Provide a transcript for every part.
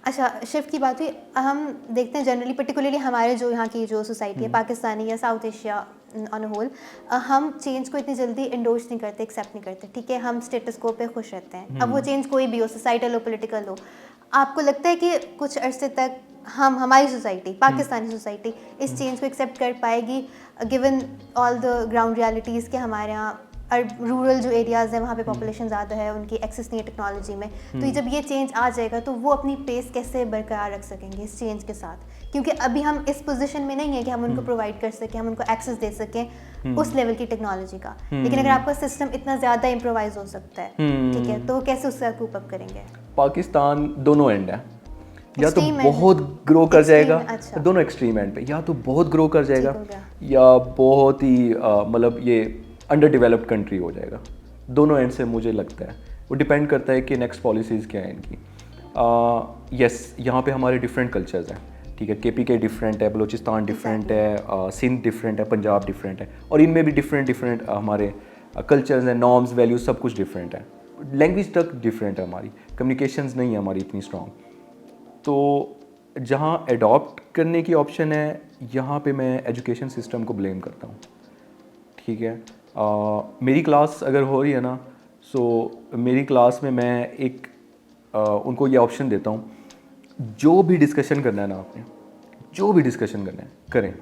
अच्छा, शिफ्ट की बात हुई, हम देखते हैं जनरली पर्टिकुलरली हमारे जो यहाँ की जो सोसाइटी है पाकिस्तानी या साउथ एशिया ऑन होल, हम चेंज को इतनी जल्दी इंडोर्स नहीं करते, एक्सेप्ट नहीं करते, ठीक है, हम स्टेटस को पे खुश रहते हैं। अब वो चेंज कोई भी हो, सोसाइटल हो, पॉलिटिकल हो। आपको लगता है कि कुछ अरसे तक हमारी सोसाइटी, पाकिस्तानी सोसाइटी, इस चेंज को एक्सेप्ट कर पाएगी, given all the ground realities के हमारे यहाँ रूरल जो एरियाज़ हैं वहाँ पे पॉपुलेशन ज़्यादा है, उनकी एक्सेस नहीं है टेक्नोलॉजी में, तो जब ये चेंज आ जाएगा तो वो अपनी पेस कैसे बरकरार रख सकेंगे इस चेंज के साथ? क्योंकि अभी हम इस पोजीशन में नहीं है कि हम उनको प्रोवाइड कर सकें, हम उनको एक्सेस दे सकें उस लेवल की टेक्नोलॉजी का। लेकिन अगर आपका सिस्टम इतना ज़्यादा इम्प्रोवाइज हो सकता है, ठीक है, तो कैसे उसका कूप अप करेंगे? पाकिस्तान दोनों एंड है, या तो Extreme बहुत ग्रो कर जाएगा, अच्छा। दोनों एक्सट्रीम एंड पे, या तो बहुत ग्रो कर जाएगा हो गया। या बहुत ही मतलब ये अंडर डेवलप्ड कंट्री हो जाएगा। दोनों एंड से मुझे लगता है, वो डिपेंड करता है कि नेक्स्ट पॉलिसीज़ क्या है इनकी। यस, यहाँ पे हमारे डिफरेंट कल्चर्स हैं, ठीक है, केपी के डिफरेंट है, बलूचिस्तान डिफरेंट है, सिंध डिफरेंट है, पंजाब डिफरेंट है, और इनमें भी डिफरेंट डिफरेंट हमारे कल्चर्स हैं, नॉर्म्स, वैल्यूज सब कुछ डिफरेंट है। लैंग्वेज तक डिफरेंट है, हमारी कम्युनिकेशंस नहीं है हमारी इतनी स्ट्रॉन्ग। तो जहाँ अडॉप्ट करने की ऑप्शन है, यहाँ पे मैं एजुकेशन सिस्टम को ब्लेम करता हूँ, ठीक है। मेरी क्लास अगर हो रही है ना, सो मेरी क्लास में मैं एक उनको ये ऑप्शन देता हूँ, जो भी डिस्कशन करना है ना आपने, जो भी डिस्कशन करना है करें,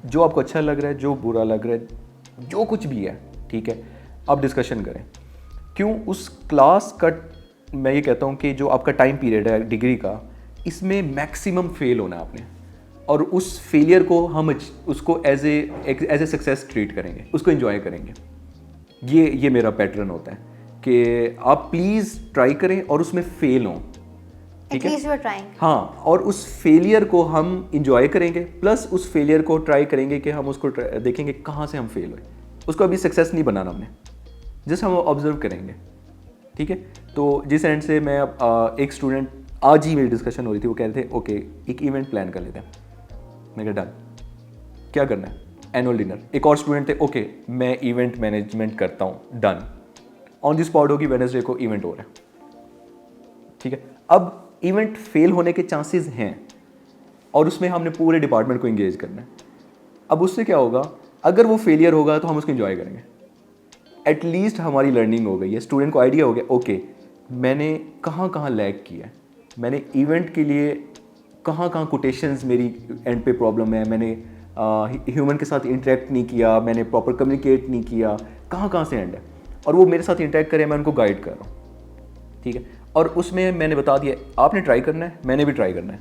जो आपको अच्छा लग रहा है, जो बुरा लग रहा है, जो कुछ भी है, ठीक है, आप डिस्कशन करें। क्यों? उस क्लास का मैं ये कहता हूँ कि जो आपका टाइम पीरियड है डिग्री का, इसमें मैक्सिमम फेल होना है आपने, और उस फेलियर को हम उसको एज ए सक्सेस ट्रीट करेंगे, उसको एंजॉय करेंगे। ये मेरा पैटर्न होता है कि आप प्लीज़ ट्राई करें और उसमें फेल हों, ठीक है, हाँ, और उस फेलियर को हम इंजॉय करेंगे, प्लस उस फेलियर को ट्राई करेंगे कि हम उसको देखेंगे कहाँ से हम फेल हुए। उसको अभी सक्सेस नहीं बनाना हमने, जस्ट हम ऑब्जर्व करेंगे, ठीक है। तो जिस एंड से मैं एक स्टूडेंट, आज ही मेरी डिस्कशन हो रही थी, वो कह रहे थे ओके एक इवेंट प्लान कर लेते हैं। मैं कहा डन, क्या करना है? Annual dinner. एक और स्टूडेंट थे, ओके मैं इवेंट मैनेजमेंट करता हूँ, डन। ऑन द स्पॉट होगी, वेडनेसडे को इवेंट हो रहा है, ठीक है। अब इवेंट फेल होने के चांसेस हैं और उसमें हमने पूरे डिपार्टमेंट को इंगेज करना है। अब उससे क्या होगा, अगर वो फेलियर होगा तो हम उसको एंजॉय करेंगे, एटलीस्ट हमारी लर्निंग हो गई है, स्टूडेंट को आइडिया हो गया, ओके मैंने कहाँ कहाँ लैग किया है, मैंने इवेंट के लिए कहाँ कहाँ कोटेशंस मेरी एंड पे प्रॉब्लम है, मैंने ह्यूमन के साथ इंटरेक्ट नहीं किया, मैंने प्रॉपर कम्युनिकेट नहीं किया, कहाँ कहाँ से एंड है, और वो मेरे साथ इंटरेक्ट करे, मैं उनको गाइड कर रहा हूँ, ठीक है। और उसमें मैंने बता दिया आपने ट्राई करना है, मैंने भी ट्राई करना है।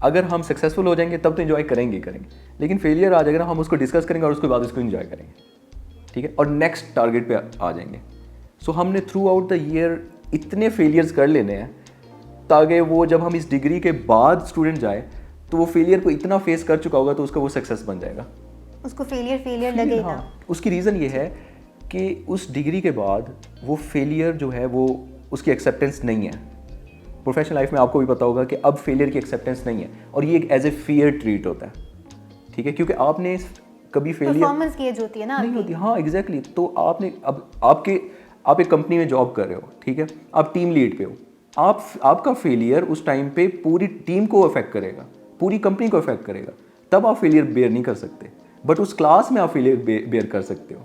अगर हम सक्सेसफुल हो जाएंगे तब तो इन्जॉय करेंगे ही करेंगे, लेकिन फेलियर आ जाएगा ना, हम उसको डिस्कस करेंगे और उसके बाद उसको इन्जॉय करेंगे, ठीक है, और नेक्स्ट टारगेट पे आ जाएंगे। सो हमने थ्रू आउट द ईयर इतने फेलियर्स कर लेने हैं ताकि वो जब हम इस डिग्री के बाद स्टूडेंट जाए तो वो फेलियर को इतना फेस कर चुका होगा तो उसका वो सक्सेस बन जाएगा, उसको फेलियर लगे ना। उसकी रीज़न ये है कि उस डिग्री के बाद वो फेलियर जो है वो उसकी एक्सेप्टेंस नहीं है। प्रोफेशनल लाइफ में आपको भी पता होगा कि अब फेलियर की एक्सेप्टेंस नहीं है, और ये एक एज ए फियर ट्रीट होता है, ठीक है, क्योंकि आपने कभी फेलियर परफॉर्मेंस की एज होती है ना नहीं होती, हाँ एग्जैक्टली। तो आपने अब आप एक कंपनी में जॉब कर रहे हो, ठीक है, आप टीम लीड पे हो, आपका फेलियर उस टाइम पे पूरी टीम को अफेक्ट करेगा, पूरी कंपनी को अफेक्ट करेगा, तब आप फेलियर बेयर नहीं कर सकते, बट उस क्लास में आप फेलियर बेयर कर सकते हो,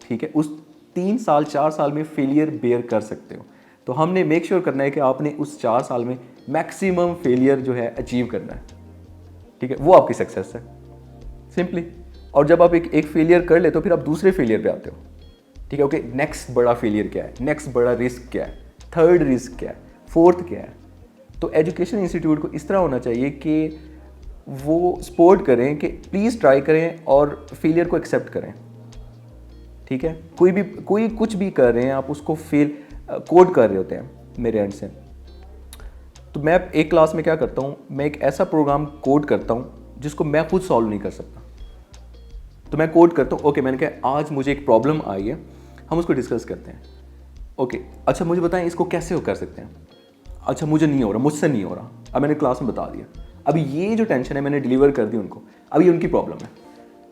ठीक है, उस 3 साल 4 साल में फेलियर बेयर कर सकते हो। तो हमने मेक श्योर करना है कि आपने उस 4 साल में मैक्सिमम फेलियर जो है अचीव करना है, ठीक है, वो आपकी सक्सेस है सिंपली। और जब आप एक फेलियर कर ले तो फिर आप दूसरे फेलियर पे आते हो, ठीक है, ओके नेक्स्ट बड़ा फेलियर क्या है, नेक्स्ट बड़ा रिस्क क्या है, थर्ड रिस्क क्या है, फोर्थ क्या है। तो एजुकेशन इंस्टीट्यूट को इस तरह होना चाहिए कि वो सपोर्ट करें कि प्लीज़ ट्राई करें और फेलियर को एक्सेप्ट करें, ठीक है। कोई कुछ भी कर रहे हैं आप उसको कोड कर रहे होते हैं मेरे एंड से। तो मैं एक क्लास में क्या करता हूँ, मैं एक ऐसा प्रोग्राम कोड करता हूँ जिसको मैं खुद सॉल्व नहीं कर सकता। तो मैं कोड करता हूँ, ओके मैंने कहा आज मुझे एक प्रॉब्लम आई है, हम उसको डिस्कस करते हैं। ओके अच्छा मुझे बताएं इसको कैसे कर सकते हैं। अच्छा मुझे नहीं हो रहा, मुझसे नहीं हो रहा। अब मैंने क्लास में बता दिया, अभी ये जो टेंशन है मैंने डिलीवर कर दी उनको, अब ये उनकी प्रॉब्लम है।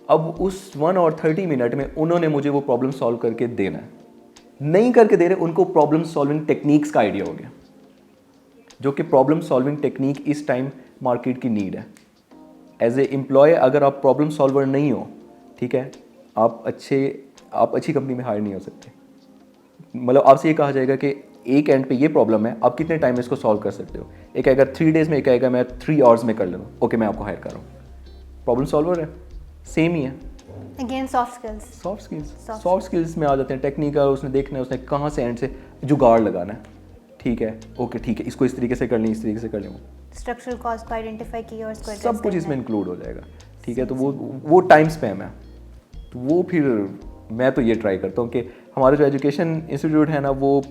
अब उस 1 और 30 मिनट में उन्होंने मुझे वो प्रॉब्लम सॉल्व करके देना है, नहीं करके दे रहे, उनको प्रॉब्लम सॉल्विंग टेक्निक्स का आइडिया हो गया। जो कि प्रॉब्लम सॉल्विंग टेक्निक इस टाइम मार्केट की नीड है। एज ए एम्प्लॉय अगर आप प्रॉब्लम सॉल्वर नहीं हो, ठीक है, आप अच्छी कंपनी में हायर नहीं हो सकते। मतलब आपसे ये कहा जाएगा कि एक एंड पे ये प्रॉब्लम है, आप कितने टाइम में इसको सॉल्व कर सकते हो। एक आएगा 3 डेज़ में, एक आएगा मैं 3 आवर्स में कर लूँ, ओके मैं आपको हायर कर रहा हूँ। प्रॉब्लम सॉल्वर है, सेम ही है। Again soft skills, soft skills में आ जाते हैं। टेक्निकल उसने देखना है, उसने कहाँ से एंड से जुगाड़ लगाना है, ठीक है, ओके ठीक है, इसको इस तरीके से कर लें, इस तरीके से कर लें, स्ट्रक्चरल कॉस्ट को आइडेंटिफाई किया और इसको सब कुछ इसमें इंक्लूड हो जाएगा, ठीक है। तो वो टाइम स्पैम है। तो वो फिर मैं तो ये ट्राई करता हूँ कि हमारा जो एजुकेशन इंस्टीट्यूट है ना, वो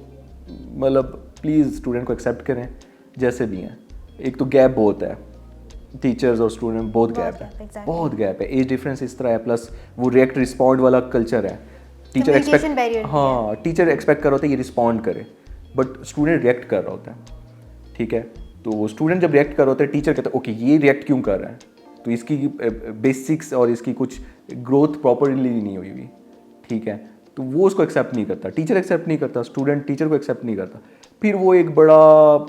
मतलब प्लीज़ स्टूडेंट को एक्सेप्ट करें जैसे भी हैं। एक तो गैप बहुत है, टीचर्स और स्टूडेंट बहुत गैप है, बहुत गैप है, एज डिफरेंस इस तरह है, प्लस वो रिएक्ट रिस्पॉन्ड वाला कल्चर है। टीचर एक्सपेक्ट कर रहा होता है ये रिस्पॉन्ड करे, बट स्टूडेंट रिएक्ट कर रहा होता है, ठीक है। तो स्टूडेंट जब रिएक्ट कर रहा होता है, टीचर कहता है ओके ये रिएक्ट क्यों कर रहा है, तो इसकी बेसिक्स और इसकी कुछ ग्रोथ प्रॉपरली नहीं हुई हुई, ठीक है। तो वो उसको एक्सेप्ट नहीं करता, टीचर एक्सेप्ट नहीं करता, स्टूडेंट टीचर को एक्सेप्ट नहीं करता। फिर वो एक बड़ा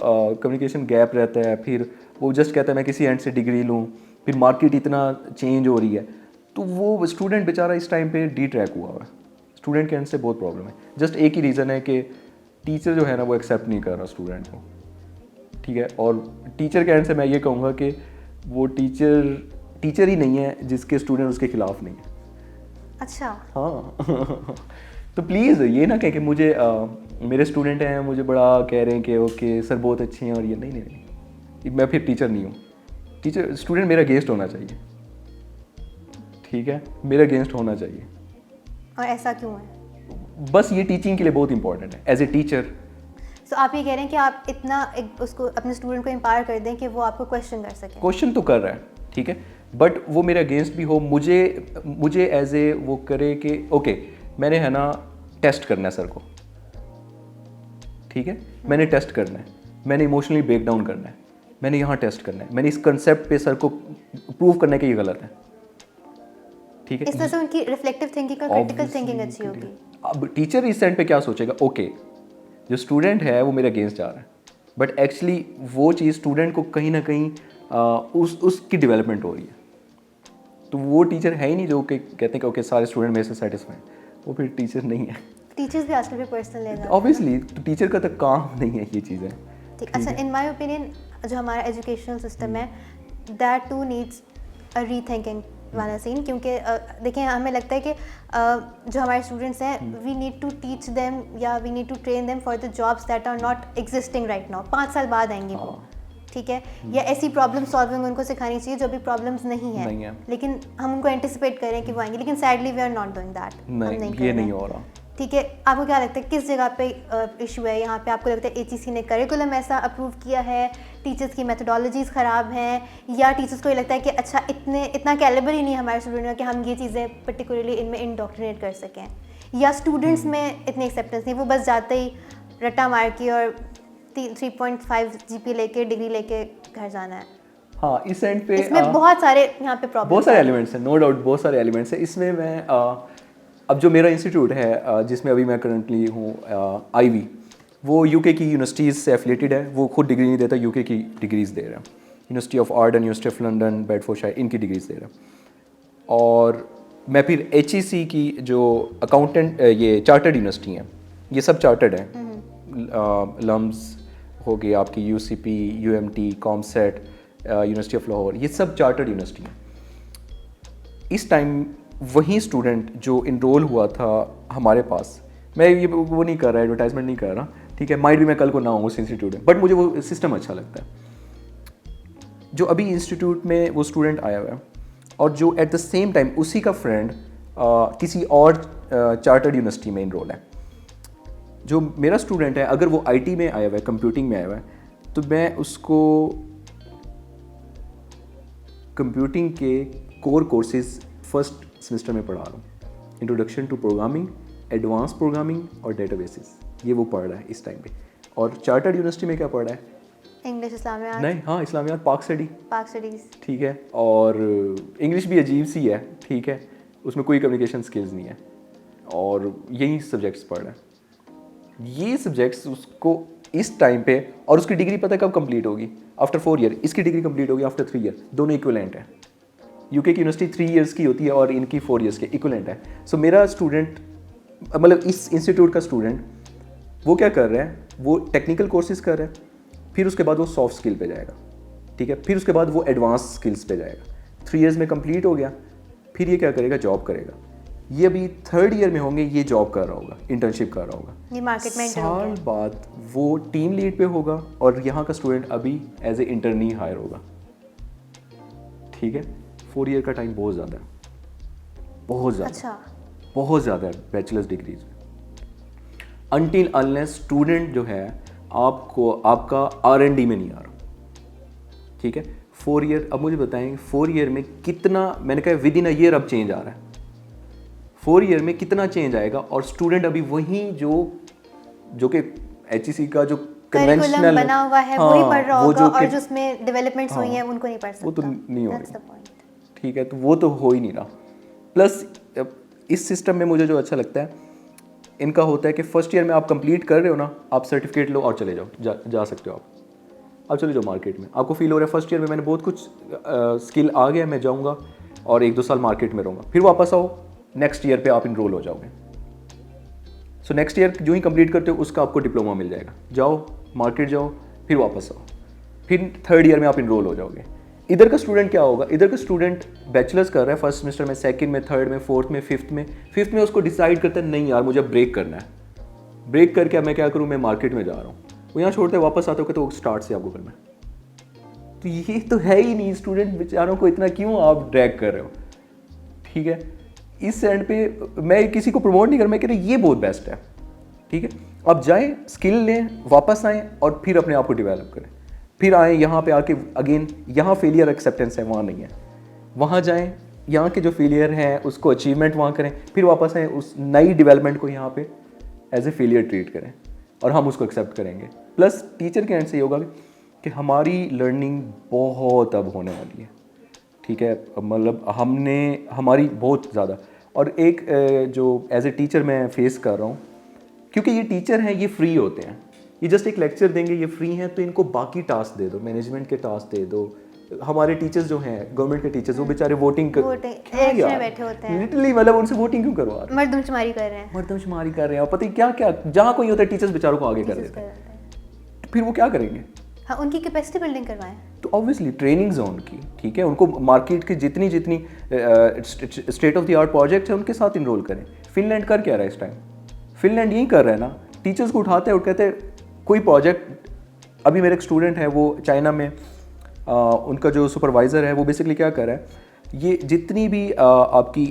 कम्युनिकेशन गैप रहता है। फिर वो जस्ट कहता है मैं किसी एंड से डिग्री लूँ, फिर मार्केट इतना चेंज हो रही है, तो वो स्टूडेंट बेचारा इस टाइम पे डी ट्रैक हुआ हुआ है। स्टूडेंट के एंड से बहुत प्रॉब्लम है। जस्ट एक ही रीज़न है कि टीचर जो है ना वो एक्सेप्ट नहीं कर रहा स्टूडेंट को, ठीक है। और टीचर के एंड से मैं ये कहूँगा कि वो टीचर ही नहीं है जिसके स्टूडेंट उसके खिलाफ नहीं है। अच्छा, हाँ तो प्लीज़ ये ना कहें कि मुझे मेरे स्टूडेंट हैं, मुझे बड़ा कह रहे हैं कि ओके सर बहुत अच्छे हैं और ये नहीं, मैं फिर टीचर नहीं हूँ। टीचर स्टूडेंट मेरा अगेंस्ट होना चाहिए, ठीक है, मेरा अगेंस्ट होना चाहिए। और ऐसा क्यों है? बस ये टीचिंग के लिए बहुत इंपॉर्टेंट है एज ए टीचर। तो आप ये कह रहे हैं कि आप इतना उसको अपने स्टूडेंट को एम्पावर कर दें कि वो आपको क्वेश्चन कर सके। क्वेश्चन तो कर रहा है, ठीक है, बट वो मेरे अगेंस्ट भी हो, मुझे एज ए वो करे कि ओके मैंने है ना टेस्ट करना है सर को, ठीक है, मैंने टेस्ट करना है, मैंने इमोशनली ब्रेक डाउन करना है, मैंने यहाँ टेस्ट करना है, मैंने इस कंसेप्ट पे सर को प्रूव करना है कि ये गलत है, ठीक है। इस तरह से उनकी रिफ्लेक्टिव थिंकिंग और क्रिटिकल थिंकिंग अच्छी होगी। अब टीचर इस एंड पे क्या सोचेगा, ओके जो स्टूडेंट है वो मेरे अगेंस्ट जा रहा है, बट एक्चुअली वो चीज़ स्टूडेंट को कहीं ना कहीं उसकी डेवलपमेंट हो रही है। तो वो टीचर है ही नहीं जो कि कहते हैं कि ओके सारे स्टूडेंट मेरे से सेटिस्फाई, वो फिर टीचर नहीं है। टीचर्स भी आजकल भी पर्सनल लेना ऑब्वियसली तो टीचर का तो काम नहीं है ये चीज़ें। ठीक, अच्छा, इन माय ओपिनियन जो हमारा एजुकेशनल सिस्टम है that too needs a rethinking वाला सीन, क्योंकि देखिए हमें लगता है कि जो हमारे स्टूडेंट्स हैं we need to teach them या we need to train them for the jobs that are not existing right now. 5 साल बाद आएंगी वो, ठीक है, या ऐसी प्रॉब्लम सॉल्विंग उनको सिखानी चाहिए जो अभी प्रॉब्लम्स नहीं है, लेकिन हम उनको एंटिसिपेट करें कि वो आएंगे, लेकिन sadly we are not doing that. ये नहीं हो रहा, ठीक है। आपको क्या लगता है किस जगह पे इशू है यहाँ पे? आपको लगता है एचईसी ने करिकुलम ऐसा अप्रूव किया है, टीचर्स की मेथोडोलॉजीज ख़राब हैं, या टीचर्स को ये लगता है कि अच्छा इतना कैलिबर ही नहीं हमारे स्टूडेंट का कि हम ये चीज़ें पर्टिकुलरली इनमें इंडोक्ट्रिनेट कर सकें, या स्टूडेंट्स में इतनी एक्सेप्टेंस नहीं, वो बस जाते ही रट्टा मार के और 3.5 GPA लेके डिग्री लेके घर जाना है? हाँ, इस एंड पे इसमें बहुत सारे यहाँ पे प्रॉब्लम, बहुत सारे एलिमेंट्स हैं, नो डाउट बहुत सारे एलिमेंट्स हैं इसमें। मैं अब जो मेरा इंस्टीट्यूट है जिसमें अभी मैं करंटली हूँ आईवी, वो यूके की यूनिवर्सिटीज़ से एफिलेटेड है। वो खुद डिग्री नहीं देता, यूके की डिग्रीज़ दे रहा है, university of Ardern, university of London, Bedfordshire, इनकी डिग्रीज़ दे रहा है। और मैं फिर HEC की जो अकाउंटेंट ये चार्टर्ड यूनिवर्सिटी हैं, ये सब चार्टर्ड हैं, लम्स हो गई आपकी, UCP, UMT, COMSATS, university of Lahore, ये सब चार्टर्ड यूनिवर्सिटी हैं। इस टाइम वही स्टूडेंट जो इनरोल हुआ था हमारे पास, मैं ये वो नहीं कर रहा, एडवर्टाइजमेंट नहीं कर रहा, ठीक है, माइट भी मैं कल को ना हूँ उस इंस्टीट्यूट में, बट मुझे वो सिस्टम अच्छा लगता है। जो अभी इंस्टीट्यूट में वो स्टूडेंट आया हुआ है और जो एट द सेम टाइम उसी का फ्रेंड किसी और चार्टर्ड यूनिवर्सिटी में इनरोल है। जो मेरा स्टूडेंट है अगर वो IT में आया हुआ है, कंप्यूटिंग में आया हुआ है, तो मैं उसको कंप्यूटिंग के कोर कोर्सेज फर्स्ट सेमेस्टर में पढ़ा रहा हूँ, introduction to programming, advance programming और डेटाबेसेस, ये वो पढ़ रहा है इस टाइम पे। और चार्टर्ड यूनिवर्सिटी में क्या पढ़ रहा है? इंग्लिश, इस्लामियात। नहीं, हाँ इस्लामियात, पाक स्टडीज़, ठीक है, और इंग्लिश भी अजीब सी है, ठीक है, उसमें कोई कम्युनिकेशन स्किल्स नहीं है, और यही सब्जेक्ट्स पढ़ रहा है। ये सब्जेक्ट्स उसको इस टाइम पे, और उसकी डिग्री पता है कब कंप्लीट होगी? After 4 year. इसकी डिग्री कंप्लीट होगी आफ्टर 3 ईयर। दोनों इक्विवेलेंट है। यूके की यूनिवर्सिटी 3 ईयर्स की होती है और इनकी 4 ईयर्स के, इक्विवेलेंट है। सो मेरा स्टूडेंट, मतलब इस इंस्टीट्यूट का स्टूडेंट, वो क्या कर रहा है, वो टेक्निकल कोर्सेज कर रहा है, फिर उसके बाद वो सॉफ्ट स्किल पे जाएगा, ठीक है, फिर उसके बाद वो एडवांस स्किल्स पे जाएगा। 3 ईयर्स में कंप्लीट हो गया, फिर ये क्या करेगा, जॉब करेगा। ये अभी 3rd ईयर में होंगे, ये जॉब कर रहा होगा, इंटर्नशिप कर रहा होगा। ये मार्केट में साल बाद वो टीम लीड पे होगा और यहाँ का स्टूडेंट अभी एज ए इंटर्नी हायर होगा, ठीक है। 4 ईयर का टाइम बहुत ज़्यादा है, बहुत ज़्यादा, अच्छा, बहुत ज़्यादा है बैचलर्स डिग्रीज में। अनटिल अनलेस स्टूडेंट जो है आपको आपका R&D में नहीं आ रहा, ठीक है। 4 ईयर, अब मुझे बताएं 4 ईयर में कितना, मैंने कहा विद इन अ ईयर अब चेंज आ रहा है, 4 ईयर में कितना चेंज आएगा, और स्टूडेंट अभी वही जो कि HEC का जो करिकुलम कन्वेंशनल बना हुआ है हाँ, वही पढ़ रहा वो होगा, जो और कि- जो उसमें डेवलपमेंट्स हुई हाँ, हैं उनको नहीं पढ़ सकता। वो तो नहीं हो That's रही, the point. ठीक है। तो वो तो हो ही नहीं रहा। प्लस इस सिस्टम में मुझे जो अच्छा लगता है, इनका होता है कि फर्स्ट ईयर में आप कंप्लीट कर रहे हो ना, आप सर्टिफिकेट लो और चले जाओ, जा सकते हो आप चले जाओ मार्केट में। आपको फील हो रहा है फर्स्ट ईयर में मैंने बहुत कुछ स्किल आ गया, मैं जाऊँगा और 1-2 साल मार्केट में रहूँगा, फिर वापस आओ, नेक्स्ट ईयर पे आप इनरोल हो जाओगे। सो नेक्स्ट ईयर जो ही कंप्लीट करते हो उसका आपको डिप्लोमा मिल जाएगा, जाओ मार्केट जाओ, फिर वापस आओ, फिर 3rd ईयर में आप इनरोल हो जाओगे। इधर का स्टूडेंट क्या होगा, इधर का स्टूडेंट बैचलर्स कर रहा है, फर्स्ट सेमेस्टर में, सेकंड में, थर्ड में, फोर्थ में, फिफ्थ में उसको डिसाइड करता है नहीं यार मुझे ब्रेक करना है, ब्रेक करके अब मैं क्या करूँ, मैं मार्केट में जा रहा हूँ। वो यहाँ छोड़ते वापस आते हो तो स्टार्ट से आपको करना है। तो ये तो है ही नहीं, स्टूडेंट बेचारों को इतना क्यों आप ड्रैग कर रहे हो, ठीक है। इस एंड पे मैं किसी को प्रमोट नहीं कर, मैं कह रहा ये बहुत बेस्ट है, ठीक है। आप जाएं, स्किल लें, वापस आएँ और फिर अपने आप को डेवलप करें, फिर आएँ यहाँ पे आके अगेन, यहाँ फेलियर एक्सेप्टेंस है, वहाँ नहीं है, वहाँ जाएं, यहाँ के जो फेलियर हैं उसको अचीवमेंट वहाँ करें, फिर वापस आएँ, उस नई डेवलपमेंट को यहाँ पे एज ए फेलियर ट्रीट करें और हम उसको एक्सेप्ट करेंगे। प्लस टीचर के एंड से ये होगा कि हमारी लर्निंग बहुत अब होने वाली है, ठीक है, मतलब हमारी बहुत ज़्यादा। और एक जो एज ए टीचर मैं फेस कर रहा हूँ, क्योंकि ये टीचर हैं, ये फ्री होते हैं, ये जस्ट एक लेक्चर देंगे, ये फ्री हैं, तो इनको बाकी टास्क दे दो, मैनेजमेंट के टास्क दे दो। हमारे टीचर्स जो हैं, गवर्नमेंट के टीचर्स, वो बेचारे वोटिंग इलेक्शन में बैठे होते हैं, लिटरली, मतलब उनसे वोटिंग क्यों करवा रहे हैं, मर्दमशुमारी कर रहे हैं, मर्दमशुमारी कर रहे हैं, और पता ही क्या क्या जहाँ कोई होता है टीचर्स बेचारों को आगे कर देते हैं, फिर वो क्या करेंगे। हाँ, उनकी कैपेसिटी बिल्डिंग करवाएं, तो ऑब्वियसली ट्रेनिंग जोन की, ठीक है, उनको मार्केट की जितनी state of the art project है उनके साथ इनरोल करें। फिनलैंड कर क्या रहा है इस टाइम, फिनलैंड यही कर रहा है ना, टीचर्स को उठाते हैं और कहते हैं कोई प्रोजेक्ट, अभी मेरे एक स्टूडेंट है वो चाइना में, उनका जो सुपरवाइज़र है वो बेसिकली क्या कर रहा है, ये जितनी भी आपकी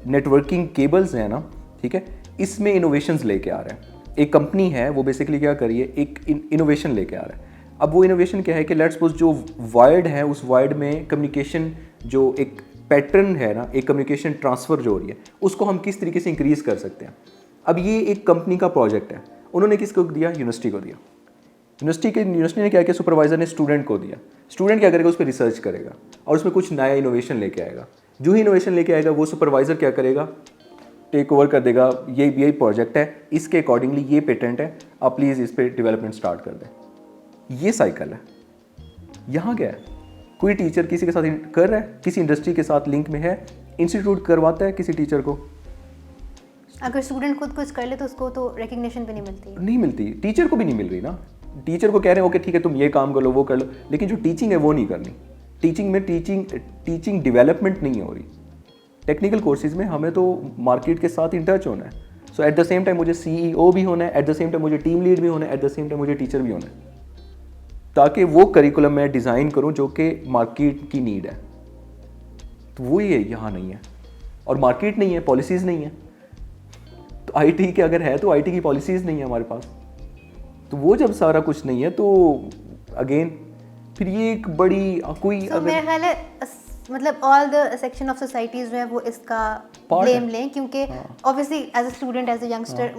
नेटवर्किंग केबल्स हैं ना, ठीक है, इसमें इनोवेशंस लेके आ रहा है। एक कंपनी है वो बेसिकली क्या कर रही है, एक इनोवेशन लेके आ रहा है। अब वो इनोवेशन क्या है कि लेट्स सपोज जो वायर्ड है, उस वायर्ड में कम्युनिकेशन जो एक पैटर्न है ना, एक कम्युनिकेशन ट्रांसफ़र जो हो रही है, उसको हम किस तरीके से इंक्रीज़ कर सकते हैं। अब ये एक कंपनी का प्रोजेक्ट है, उन्होंने किसको दिया, यूनिवर्सिटी को दिया। यूनिवर्सिटी ने क्या किया, सुपरवाइज़र ने स्टूडेंट को दिया। स्टूडेंट क्या करेगा, उस पर रिसर्च करेगा और उसमें कुछ नया इनोवेशन लेके आएगा। जो ही इनोवेशन लेके आएगा वो सुपरवाइज़र क्या करेगा, टेक ओवर कर देगा, यही प्रोजेक्ट है, इसके अकॉर्डिंगली ये पेटेंट है, आप प्लीज़ इस पर डेवलपमेंट स्टार्ट कर दें। ये साइकिल है। यहाँ क्या है, कोई टीचर किसी के साथ कर रहा है, किसी इंडस्ट्री के साथ लिंक में है, इंस्टीट्यूट करवाता है किसी टीचर को। अगर स्टूडेंट खुद कुछ कर ले तो उसको तो रिकग्निशन भी नहीं मिलती, नहीं मिलती, टीचर को भी नहीं मिल रही ना। टीचर को कह रहे हैं ओके ठीक है तुम ये काम कर लो, वो कर लो, लेकिन जो टीचिंग है वो नहीं करनी। टीचिंग में टीचिंग डेवलपमेंट नहीं हो रही। टेक्निकल कोर्सेज में हमें तो मार्केट के साथ इन टच होना है। सो एट द सेम टाइम मुझे CEO भी होना है, एट द सेम टाइम मुझे टीम लीड भी होना है, एट द सेम टाइम मुझे टीचर भी होना है, ताकि वो करिकुलम मैं डिज़ाइन करूं जो कि मार्केट की नीड है। तो वो ही है, यहाँ नहीं है, और मार्केट नहीं है, पॉलिसीज़ नहीं है। तो IT के अगर है तो IT की पॉलिसीज़ नहीं है हमारे पास। तो वो जब सारा कुछ नहीं है तो अगेन फिर ये एक बड़ी कोई मेरा ख्याल है मतलब all the section of societies जो है वो इसका ब्लेम लें, क्योंकि obviously as a student, as a youngster,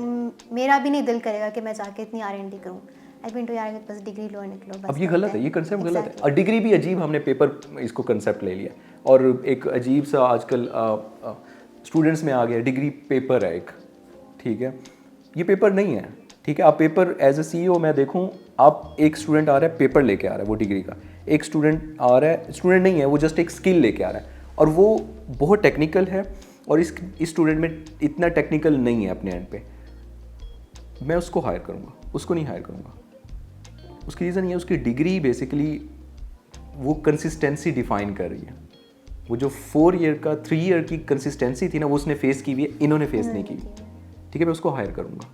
मेरा भी नहीं दिल करेगा कि मैं जाके इतनी R&D करूँ। आई मीन तो यार बस डिग्री लो निकलो बस। अब ये गलत है, ये कंसेप्ट गलत है। और डिग्री भी अजीब, हमने पेपर इसको कंसेप्ट ले लिया, और एक अजीब सा आजकल स्टूडेंट्स में आ गया, डिग्री पेपर है एक, ठीक है, ये पेपर नहीं है। ठीक है, आप पेपर एज ए CEO मैं देखूं, आप एक स्टूडेंट आ रहा है पेपर लेके आ रहा है वो डिग्री का, एक स्टूडेंट आ रहा है, स्टूडेंट नहीं है वो जस्ट एक स्किल लेके आ रहा है और वो बहुत टेक्निकल है और इस स्टूडेंट में इतना टेक्निकल नहीं है अपने एंड पे, मैं उसको हायर करूँगा, उसको नहीं हायर करूँगा। उसकी रीज़न ये है, उसकी डिग्री बेसिकली वो कंसिस्टेंसी डिफाइन कर रही है। वो जो 4 ईयर का 3 ईयर की कंसिस्टेंसी थी ना, वो उसने फेस की हुई है, इन्होंने फेस नहीं की। ठीक है, मैं उसको हायर करूँगा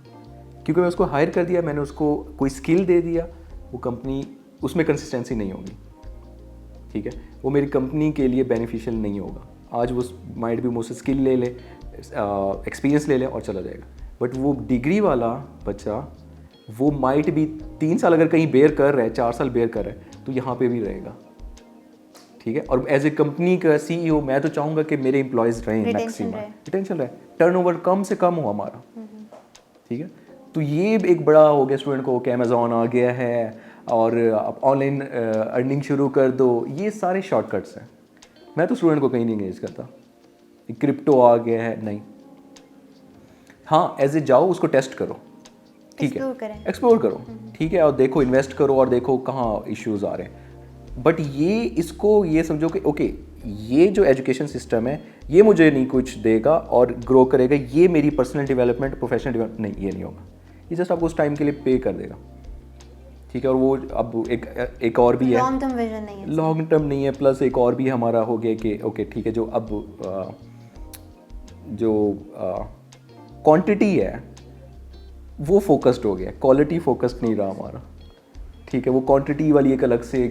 क्योंकि मैं उसको हायर कर दिया, मैंने उसको कोई स्किल दे दिया, वो कंपनी उसमें कंसिस्टेंसी नहीं होगी। ठीक है, वो मेरी कंपनी के लिए बेनिफिशियल नहीं होगा। आज वो माइट भी मुझसे स्किल ले ले, एक्सपीरियंस ले ले और चला जाएगा, बट वो डिग्री वाला बच्चा वो माइट भी 3 साल अगर कहीं बेयर कर रहा है, 4 साल बेयर कर रहा है, तो यहाँ पे भी रहेगा। ठीक है, और एज ए कंपनी का CEO मैं तो चाहूँगा कि मेरे एम्प्लॉयज़ रहें, मैक्सिमम रिटेंशन रहे, टर्नओवर कम से कम हो हमारा। ठीक है, तो ये एक बड़ा हो गया स्टूडेंट को कि अमेज़ॉन आ गया है और आप ऑनलाइन अर्निंग शुरू कर दो, ये सारे शॉर्टकट्स हैं। मैं तो स्टूडेंट को कहीं नहीं एंगेज करता, क्रिप्टो आ गया है नहीं। हाँ, एज ए जाओ उसको टेस्ट करो, ठीक है, एक्सप्लोर करो, ठीक है, और देखो, इन्वेस्ट करो और देखो कहाँ इश्यूज आ रहे हैं। बट ये इसको ये समझो कि ओके, ये जो एजुकेशन सिस्टम है ये मुझे नहीं कुछ देगा और ग्रो करेगा, ये मेरी पर्सनल डेवलपमेंट, प्रोफेशनल डेवलपमेंट नहीं, ये नहीं होगा। ये जस्ट आपको उस टाइम के लिए पे कर देगा। ठीक है, और वो अब एक और भी है, लॉन्ग टर्म विजन नहीं है, लॉन्ग टर्म नहीं है। प्लस एक और भी हमारा हो गया कि ओके ठीक है, जो अब जो क्वांटिटी है वो फोकस्ड हो गया, क्वालिटी फोकस्ड नहीं रहा हमारा। ठीक है, वो क्वांटिटी वाली एक अलग से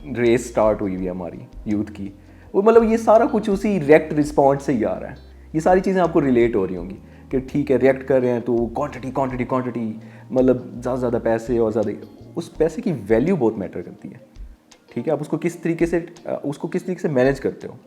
रेस स्टार्ट हुई हुई है हमारी यूथ की। वो मतलब ये सारा कुछ उसी रिएक्ट रिस्पॉन्स से ही आ रहा है। ये सारी चीज़ें आपको रिलेट हो रही होंगी कि ठीक है, रिएक्ट कर रहे हैं तो क्वांटिटी क्वांटिटी क्वांटिटी, मतलब ज़्यादा से ज़्यादा पैसे और ज़्यादा, उस पैसे की वैल्यू बहुत मैटर करती है। ठीक है, आप उसको किस तरीके से मैनेज करते हो,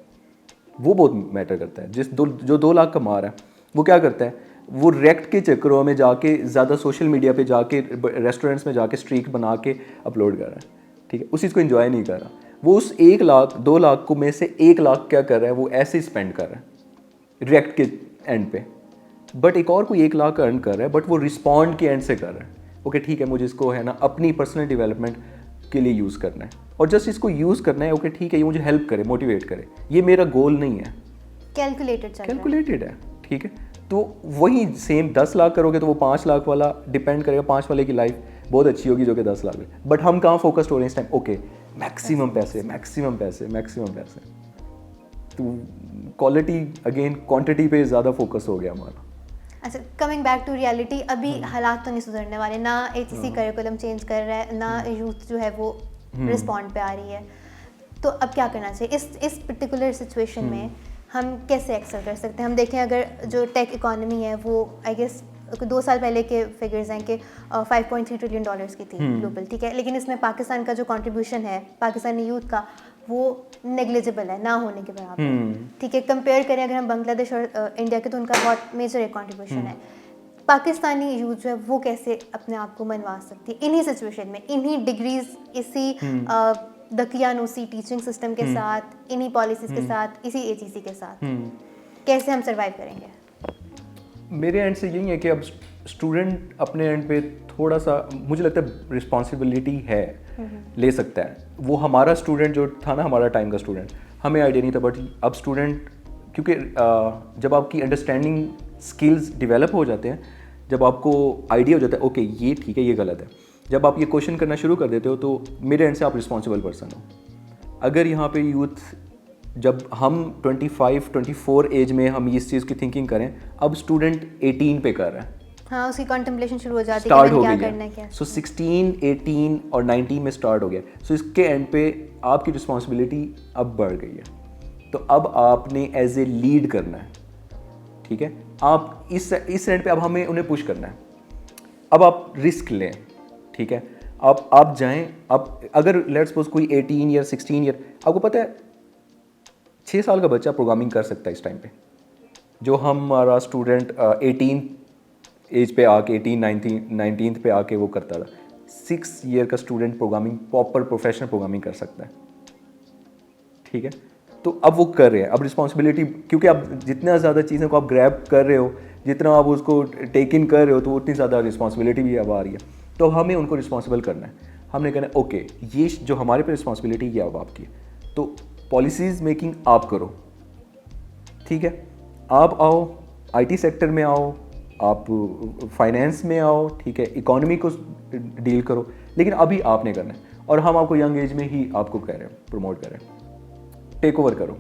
वो बहुत मैटर करता है। जो 2 लाख कमा रहा है वो क्या करता है, वो रिएक्ट के चक्करों में जाके ज़्यादा सोशल मीडिया पे जाके रेस्टोरेंट्स में जाके स्ट्रीक बना के अपलोड कर रहा है। ठीक है, उस चीज़ को एंजॉय नहीं कर रहा। वो उस 1 लाख 2 लाख को में से 1 लाख क्या कर रहा है, वो ऐसे ही स्पेंड कर रहा है रिएक्ट के एंड पे। बट एक और कोई 1 लाख अर्न कर रहा है, बट वो रिस्पॉन्ड के एंड से कर रहा है। ओके ठीक है, मुझे इसको है ना अपनी पर्सनल डेवलपमेंट के लिए यूज़ करना है और जस्ट इसको यूज़ करना है। ओके ठीक है, ये मुझे हेल्प करे, मोटिवेट करे, ये मेरा गोल नहीं है, कैलकुलेटेड है। ठीक है, तो वही सेम 10 लाख करोगे तो वो 5 लाख वाला डिपेंड करेगा, 5 वाले की लाइफ बहुत अच्छी होगी जो कि 10 लाख है। बट हम कहाँ फोकस्ड हो रहे हैं इस टाइम, ओके मैक्सिमम पैसे, मैक्सिमम पैसे, मैक्सिमम पैसे। तो क्वालिटी अगेन क्वांटिटी पे ज़्यादा फोकस हो गया हमारा। अच्छा, कमिंग बैक टू रियलिटी, अभी हालात तो नहीं सुधरने वाले, ना HEC करिकुलम चेंज कर रहा है, ना यूथ जो है वो रिस्पॉन्ड पे आ रही है, तो अब क्या करना चाहिए इस पर्टिकुलर सिचुएशन में? हम कैसे एक्सेल कर सकते हैं? हम देखें अगर जो टेक इकोनॉमी है वो आई गेस 2 साल पहले के फिगर्स हैं कि 5.3 ट्रिलियन डॉलर्स की थी ग्लोबल, ठीक है, लेकिन इसमें पाकिस्तान का जो कंट्रीब्यूशन है पाकिस्तानी यूथ का वो नेग्लिजिबल है, ना होने के बराबर। ठीक है, कंपेयर करें अगर हम बांग्लादेश और इंडिया के, तो उनका बहुत मेजर एक कंट्रीब्यूशन है। पाकिस्तानी यूथ जो है वो कैसे अपने आप को मनवा सकती है इन्हीं सिचुएशन में, इन्हीं डिग्रीज, इसी दकियानूसी टीचिंग सिस्टम के साथ, इन्हीं पॉलिसीज के साथ, इसी HEC के साथ, कैसे हम सर्वाइव करेंगे? मेरे एंड से यही है कि अब स्टूडेंट अपने एंड पे थोड़ा सा, मुझे लगता है रिस्पॉन्सिबिलिटी है, ले सकता है। वो हमारा स्टूडेंट जो था ना, हमारा टाइम का स्टूडेंट, हमें आइडिया नहीं था, बट अब स्टूडेंट, क्योंकि जब आपकी अंडरस्टैंडिंग स्किल्स डेवलप हो जाते हैं, जब आपको आइडिया हो जाता है ओके ये ठीक है ये गलत है, जब आप ये क्वेश्चन करना शुरू कर देते हो, तो मेरे एंड से आप रिस्पॉन्सिबल पर्सन हो। अगर यहाँ पे यूथ, जब हम 25-24 एज में हम इस चीज़ की थिंकिंग करें, अब स्टूडेंट 18 पे कर रहा है, हाँ, उसकी कंटेम्पलेशन शुरू हो जाती है स्टार्ट हो क्या गई करना है, है। क्या। सो 16, 18 और 19 में स्टार्ट हो गया। सो इसके एंड पे आपकी रिस्पॉन्सिबिलिटी अब बढ़ गई है, तो अब आपने एज ए लीड करना है। ठीक है, आप इस एंड पे अब हमें उन्हें पुश करना है। अब आप रिस्क लें, ठीक है, आप जाएं। अब अगर लेट्स सपोज कोई 18 ईयर 16 ईयर, आपको पता है 6 साल का बच्चा प्रोग्रामिंग कर सकता है इस टाइम पे, जो हमारा स्टूडेंट 18 एज पे आके 19th पे आके वो करता था। 6 ईयर का student programming, proper professional programming कर सकता है। ठीक है, तो अब वो कर रहे हैं, अब रिस्पॉन्सिबिलिटी, क्योंकि अब जितना ज़्यादा चीज़ों को आप ग्रैब कर रहे हो, जितना आप उसको टेक इन कर रहे हो, तो उतनी ज़्यादा रिस्पॉन्सिबिलिटी भी अब आ रही है। तो हमें उनको रिस्पॉन्सिबल करना है, हमने कहना है ओके ये जो हमारे पे रिस्पॉन्सिबिलिटी ये अब आपकी है, तो पॉलिसीज़ मेकिंग आप करो, ठीक है। आप आओ, आईटी सेक्टर में आओ, आप फाइनेंस में आओ, ठीक है, इकोनॉमी को डील करो, लेकिन अभी आपने करना है। और हम आपको यंग एज में ही आपको कह रहे हैं, प्रमोट कर रहे हैं, टेक ओवर करो।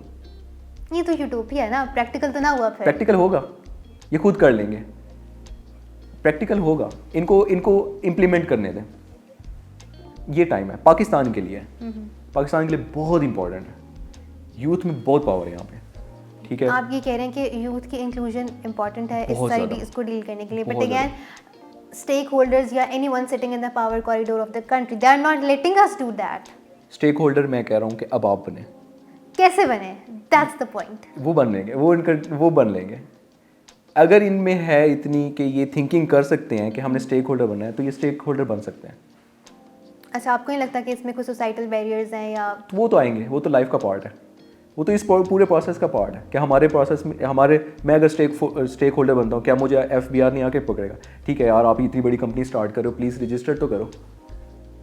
ये तो यूटोपिया है ना, प्रैक्टिकल तो ना हुआ फिर। प्रैक्टिकल होगा, ये खुद कर लेंगे, प्रैक्टिकल होगा, इनको इम्प्लीमेंट करने दें। ये टाइम है पाकिस्तान के लिए, पाकिस्तान के लिए बहुत इंपॉर्टेंट है, यूथ में बहुत पावर है यहाँ पे, ठीक है। आप ये कह रहे हैं कि यूथ की इंक्लूजन इंपॉर्टेंट है बहुत ज़्यादा। इसको डील करने के लिए, बट बहुत अगेन स्टेक होल्डर्स या anyone sitting in the power corridor of the country, they are not letting us do that. Stakeholder मैं कह रहा हूँ कि अब आप बने। कैसे बने, दैट्स द पॉइंट। वो बन लेंगे, वो बन लेंगे। अगर इनमें है इतनी कि ये थिंकिंग कर सकते हैं कि हमने स्टेक होल्डर बनना है, तो ये स्टेक होल्डर बन सकते हैं। अच्छा, आपको नहीं लगता कि इसमें कुछ सोसाइटल बैरियर्स हैं या? तो वो तो आएंगे, वो तो लाइफ का पार्ट है, वो तो इस पूरे प्रोसेस का पार्ट है कि हमारे प्रोसेस में मैं अगर स्टेक होल्डर बनता हूँ, क्या मुझे FBI नहीं आके पकड़ेगा? ठीक है यार, आप इतनी बड़ी कंपनी स्टार्ट करो, प्लीज़ रजिस्टर तो करो।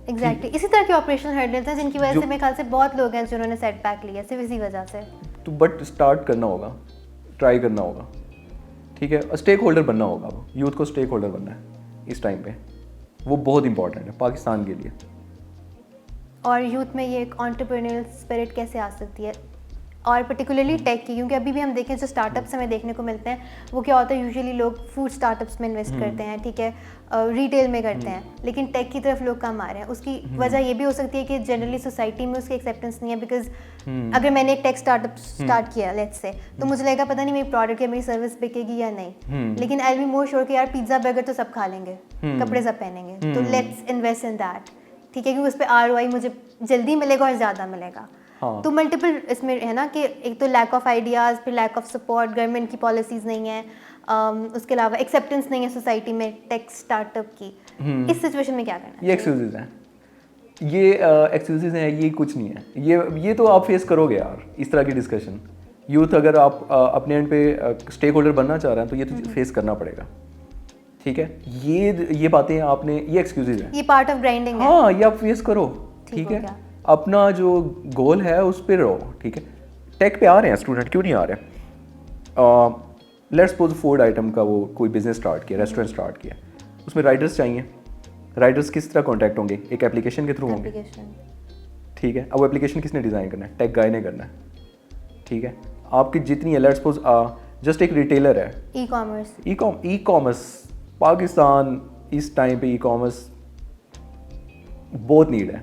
एग्जैक्टली इसी तरह के ऑपरेशनल हर्डल्स हैं जिनकी वजह से मेरे ख्याल से बहुत लोग हैं जिन्होंने सेटबैक लिया, सिर्फ इसी वजह से। तो बट स्टार्ट करना होगा, ट्राई करना होगा, ठीक है। स्टेक होल्डर बनना होगा, अब यूथ को स्टेक होल्डर बनना है इस टाइम पे, वो बहुत इंपॉर्टेंट है पाकिस्तान के लिए। और यूथ में ये एक एंटरप्रेन्योरियल स्पिरिट कैसे आ सकती है, और पर्टिकुलरली टेक की? क्योंकि अभी भी हम देखें जो स्टार्टअप्स हमें देखने को मिलते हैं, वो क्या होता है, यूजुअली लोग फूड स्टार्टअप्स में इन्वेस्ट करते हैं, ठीक है, रिटेल में करते हैं, लेकिन टेक की तरफ लोग कम आ रहे हैं। उसकी वजह ये भी हो सकती है कि जनरली सोसाइटी में उसकी एक्सेप्टेंस नहीं है, बिकॉज अगर मैंने एक टेक स्टार्टअप स्टार्ट किया लेट्स से, तो मुझे लगेगा पता नहीं मेरी प्रोडक्ट या मेरी सर्विस बिकेगी या नहीं, लेकिन I will be more sure कि यार पिज्ज़ा बर्गर तो सब खा लेंगे, कपड़े सब पहनेंगे, तो लेट्स इन्वेस्ट इन दैट, ठीक है, क्योंकि उस पर ROI मुझे जल्दी मिलेगा और ज़्यादा मिलेगा। हाँ। तो मल्टीपल इसमें है ना कि एक तो लैक ऑफ आइडियाज़, फिर लैक ऑफ सपोर्ट, गवर्नमेंट की पॉलिसीज़ नहीं है, उसके अलावा एक्सेप्टेंस नहीं है सोसाइटी में टेक स्टार्टअप की। इस सिचुएशन में क्या करना है? ये एक्सक्यूजेज हैं, ये एक्सक्यूजेज हैं, ये कुछ नहीं है, ये तो आप फेस करोगे यार इस तरह की डिस्कशन। यूथ अगर आप अपने एंड पे स्टेक होल्डर बनना चाह रहे हैं, तो ये तो फेस करना पड़ेगा, ठीक है। ये बातें आपने, ये एक्सक्यूजेज हैं, ये पार्ट ऑफ ग्राइंडिंग है। हाँ, ये आप फेस करो, ठीक है। अपना जो गोल है उस पर रहो, ठीक है। टेक पे आ रहे हैं स्टूडेंट, क्यों नहीं आ रहे? लेट्स सपोज फूड आइटम का वो कोई बिजनेस स्टार्ट किया, रेस्टोरेंट स्टार्ट किया, उसमें राइडर्स चाहिए। राइडर्स किस तरह कांटेक्ट होंगे? एक एप्लीकेशन के थ्रू होंगे, ठीक है। अब वो एप्लीकेशन किसने डिज़ाइन करना है? टेक गाय ने करना है, ठीक है। आपकी जितनी है, लेट्स सपोज जस्ट एक रिटेलर है, ई कॉमर्स पाकिस्तान इस टाइम पे ई कॉमर्स बहुत नीड है,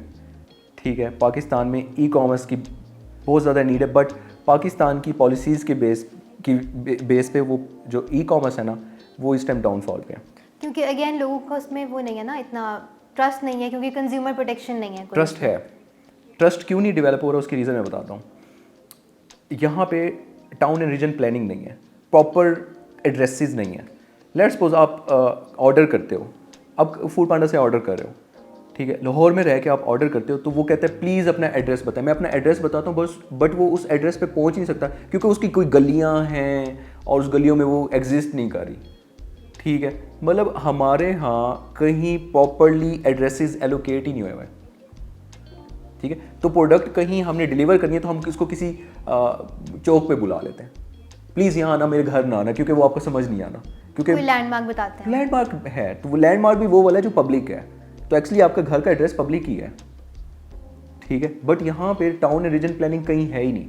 ठीक है। पाकिस्तान में ई कॉमर्स की बहुत ज़्यादा नीड है, बट पाकिस्तान की पॉलिसीज़ के बेस पे वो जो ई कॉमर्स है ना, वो इस टाइम डाउनफॉल पे है, क्योंकि अगेन लोगों को उसमें वो नहीं है ना, इतना ट्रस्ट नहीं है, क्योंकि कंज्यूमर प्रोटेक्शन नहीं है। ट्रस्ट है, ट्रस्ट क्यों नहीं डेवलप हो रहा, उसकी रीज़न मैं बताता हूँ। यहाँ पे टाउन एंड रीजन प्लानिंग नहीं है, प्रॉपर एड्रेसेस नहीं है। लेट्स सपोज आप ऑर्डर करते हो, अब फूड पांडा से ऑर्डर कर रहे हो, ठीक है, लाहौर में रह के आप ऑर्डर करते हो, तो वो कहता है प्लीज़ अपना एड्रेस बताएं। मैं अपना एड्रेस बताता हूँ बस, बट वो उस एड्रेस पे पहुँच नहीं सकता, क्योंकि उसकी कोई गलियाँ हैं और उस गलियों में वो एग्जिस्ट नहीं कर रही, ठीक है। मतलब हमारे यहाँ कहीं प्रॉपरली एड्रेसेस एलोकेट ही नहीं हुए हुए, ठीक है। तो प्रोडक्ट कहीं हमने डिलीवर करनी है, तो हम इसको किसी चौक पे बुला लेते हैं, प्लीज़ यहाँ आना, मेरे घर ना आना, क्योंकि वो आपको समझ नहीं आना, क्योंकि लैंडमार्क बताते हैं। लैंडमार्क है, तो वो लैंडमार्क भी वो वाला है जो पब्लिक है, तो एक्चुअली आपका घर का एड्रेस पब्लिक ही है, ठीक है। बट यहाँ पे टाउन एंड रीजन प्लानिंग कहीं है ही नहीं।